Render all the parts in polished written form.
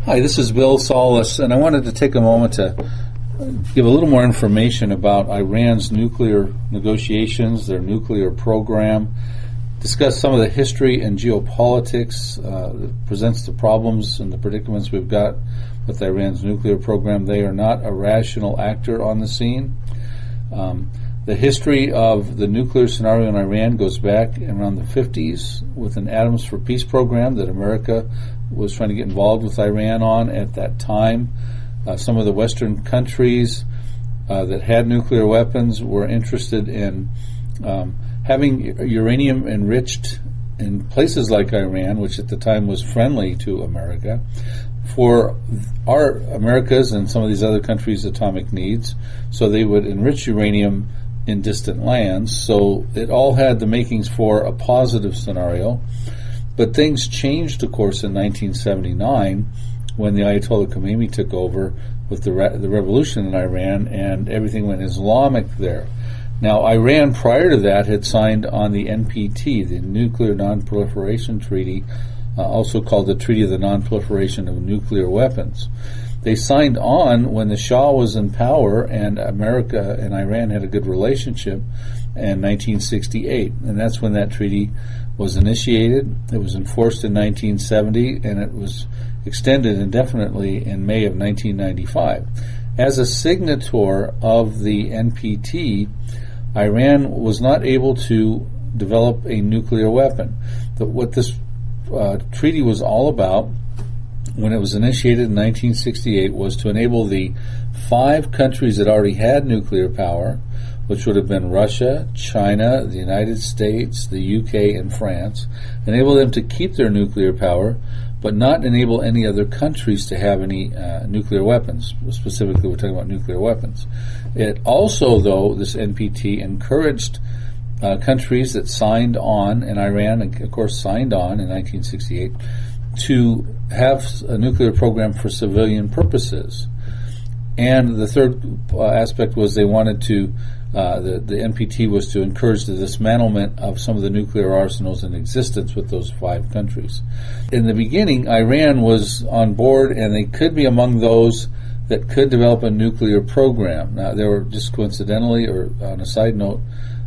Hi, this is Bill Solis, and I wanted to take a moment to give a little more information about Iran's nuclear negotiations, their nuclear program, discuss some of the history and geopolitics that presents the problems and the predicaments we've got with Iran's nuclear program. They are not a rational actor on the scene. The history of the nuclear scenario in Iran goes back around the 50s with an Atoms for Peace program that America was trying to get involved with Iran on at that time. Some of the Western countries that had nuclear weapons were interested in having uranium enriched in places like Iran, which at the time was friendly to America, for our America's and some of these other countries' atomic needs. So they would enrich uranium in distant lands. So it all had the makings for a positive scenario. But things changed, of course, in 1979 when the Ayatollah Khomeini took over with the revolution in Iran, and everything went Islamic there. Now, Iran, prior to that, had signed on the NPT, the Nuclear Non-Proliferation Treaty, also called the Treaty of the Non-Proliferation of Nuclear Weapons. They signed on when the Shah was in power and America and Iran had a good relationship in 1968, and that's when that treaty was initiated. It was enforced in 1970, and it was extended indefinitely in May of 1995. As a signator of the NPT, Iran was not able to develop a nuclear weapon. What this treaty was all about when it was initiated in 1968 was to enable the 5 countries that already had nuclear power, which would have been Russia, China, the United States, the UK, and France, enable them to keep their nuclear power, but not enable any other countries to have any nuclear weapons. Specifically, we're talking about nuclear weapons. It also, though, this NPT encouraged countries that signed on, and Iran, of course, signed on in 1968, to have a nuclear program for civilian purposes. And the third aspect was they wanted to, the NPT was to encourage the dismantlement of some of the nuclear arsenals in existence with those 5 countries. In the beginning, Iran was on board, and they could be among those that could develop a nuclear program. Now, there were, just coincidentally, or on a side note,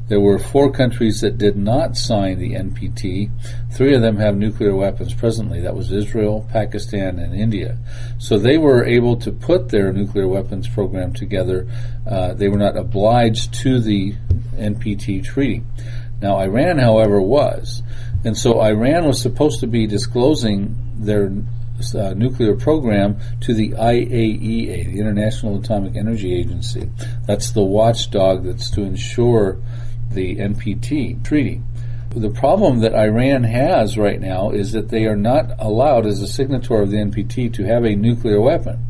there were 4 countries that did not sign the NPT. 3 of them have nuclear weapons presently. That was Israel, Pakistan, and India. So they were able to put their nuclear weapons program together. They were not obliged to the NPT treaty. Now, Iran, however, was. And so Iran was supposed to be disclosing their nuclear program to the IAEA, the International Atomic Energy Agency. That's the watchdog that's to ensure the NPT treaty. The problem that Iran has right now is that they are not allowed, as a signatory of the NPT, to have a nuclear weapon.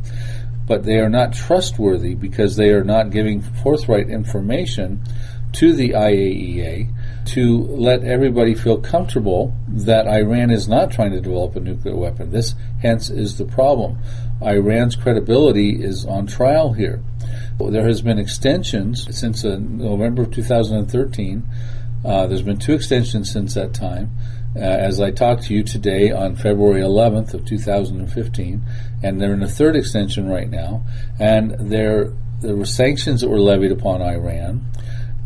But they are not trustworthy because they are not giving forthright information to the IAEA to let everybody feel comfortable that Iran is not trying to develop a nuclear weapon. This, hence, is the problem. Iran's credibility is on trial here. There has been extensions since November of 2013. There's been 2 extensions since that time. As I talk to you today on February 11th of 2015, and they're in a 3rd extension right now. And there were sanctions that were levied upon Iran,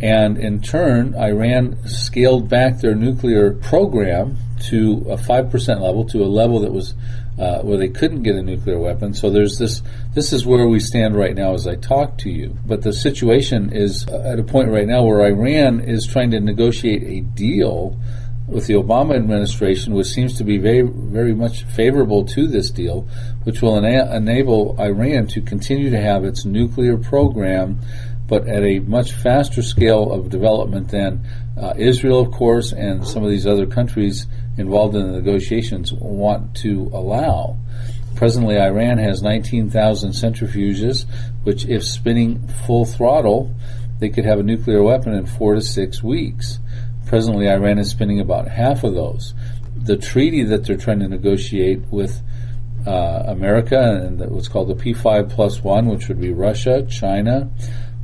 and in turn, Iran scaled back their nuclear program to a 5% level, to a level that was where they couldn't get a nuclear weapon. So there's this is where we stand right now as I talk to you. But the situation is at a point right now where Iran is trying to negotiate a deal with the Obama administration, which seems to be very, very much favorable to this deal, which will enable Iran to continue to have its nuclear program, but at a much faster scale of development than Israel, of course, and some of these other countries involved in the negotiations want to allow. Presently, Iran has 19,000 centrifuges, which, if spinning full throttle, they could have a nuclear weapon in 4 to 6 weeks. Presently, Iran is spinning about half of those. The treaty that they're trying to negotiate with America, and what's called the P5+1, which would be Russia, China,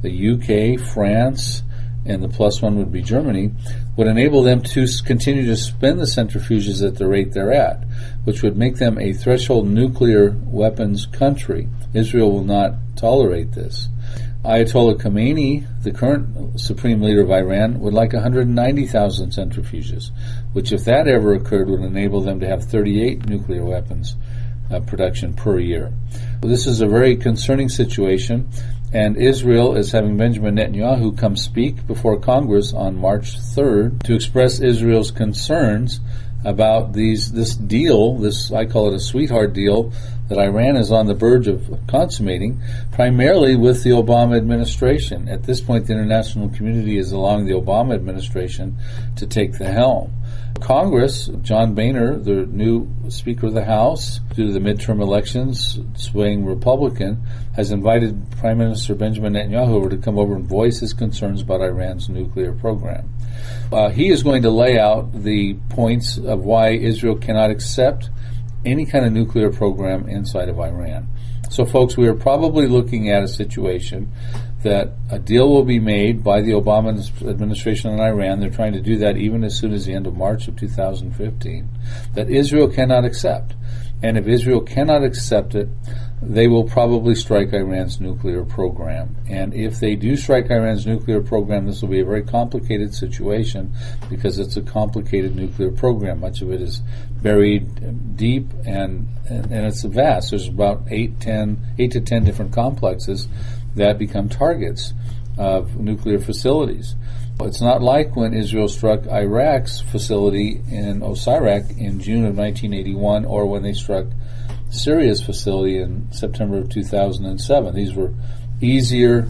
the UK, France, and the plus one would be Germany, would enable them to continue to spin the centrifuges at the rate they're at, which would make them a threshold nuclear weapons country. Israel will not tolerate this. Ayatollah Khamenei, the current supreme leader of Iran, would like 190,000 centrifuges, which, if that ever occurred, would enable them to have 38 nuclear weapons production per year. This is a very concerning situation, and Israel is having Benjamin Netanyahu come speak before Congress on March 3rd to express Israel's concerns about this deal, this, I call it a sweetheart deal, that Iran is on the verge of consummating, primarily with the Obama administration. At this point, the international community is allowing the Obama administration to take the helm. Congress, John Boehner, the new Speaker of the House, due to the midterm elections, swaying Republican, has invited Prime Minister Benjamin Netanyahu over to come over and voice his concerns about Iran's nuclear program. He is going to lay out the points of why Israel cannot accept any kind of nuclear program inside of Iran. So, folks, we are probably looking at a situation that a deal will be made by the Obama administration in Iran. They're trying to do that even as soon as the end of March of 2015, that Israel cannot accept. And if Israel cannot accept it, they will probably strike Iran's nuclear program. And if they do strike Iran's nuclear program, this will be a very complicated situation because it's a complicated nuclear program. Much of it is buried deep and it's vast. There's about 8 to 10 different complexes that become targets of nuclear facilities. It's not like when Israel struck Iraq's facility in Osirak in June of 1981 or when they struck Syria's facility in September of 2007. These were easier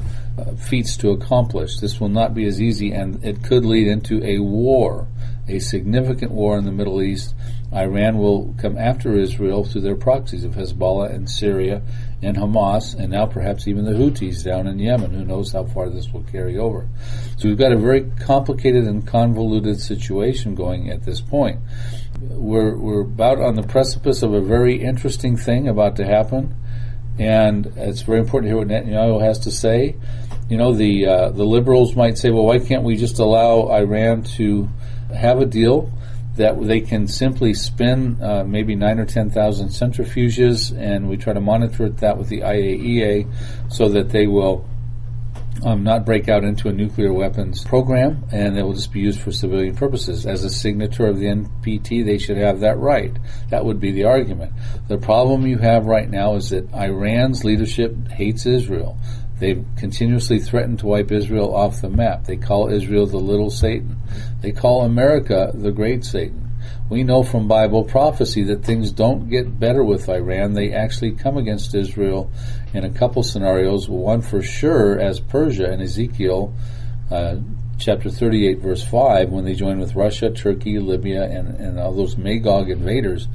feats to accomplish. This will not be as easy, and it could lead into a war, a significant war in the Middle East. Iran will come after Israel through their proxies of Hezbollah and Syria and Hamas, and now perhaps even the Houthis down in Yemen. Who knows how far this will carry over. So we've got a very complicated and convoluted situation going at this point. We're about on the precipice of a very interesting thing about to happen, and it's very important to hear what Netanyahu has to say. You know, the liberals might say, well, why can't we just allow Iran to have a deal that they can simply spin maybe 9,000 or 10,000 centrifuges, and we try to monitor that with the IAEA so that they will not break out into a nuclear weapons program, and it will just be used for civilian purposes. As a signatory of the NPT, they should have that right. That would be the argument. The problem you have right now is that Iran's leadership hates Israel. They've continuously threatened to wipe Israel off the map. They call Israel the little Satan. They call America the great Satan. We know from Bible prophecy that things don't get better with Iran. They actually come against Israel in a couple scenarios, one for sure as Persia in Ezekiel chapter 38, verse 5, when they join with Russia, Turkey, Libya, and all those Magog invaders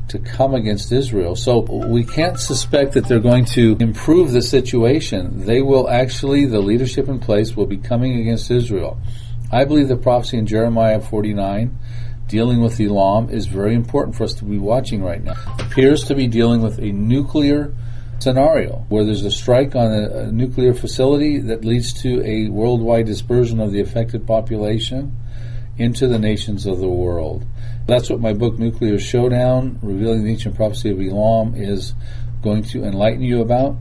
to come against Israel. So we can't suspect that they're going to improve the situation. They will actually, the leadership in place will be coming against Israel. I believe the prophecy in Jeremiah 49 dealing with Elam is very important for us to be watching right now. It appears to be dealing with a nuclear scenario where there's a strike on a nuclear facility that leads to a worldwide dispersion of the affected population into the nations of the world. That's what my book, Nuclear Showdown, Revealing the Ancient Prophecy of Elam, is going to enlighten you about.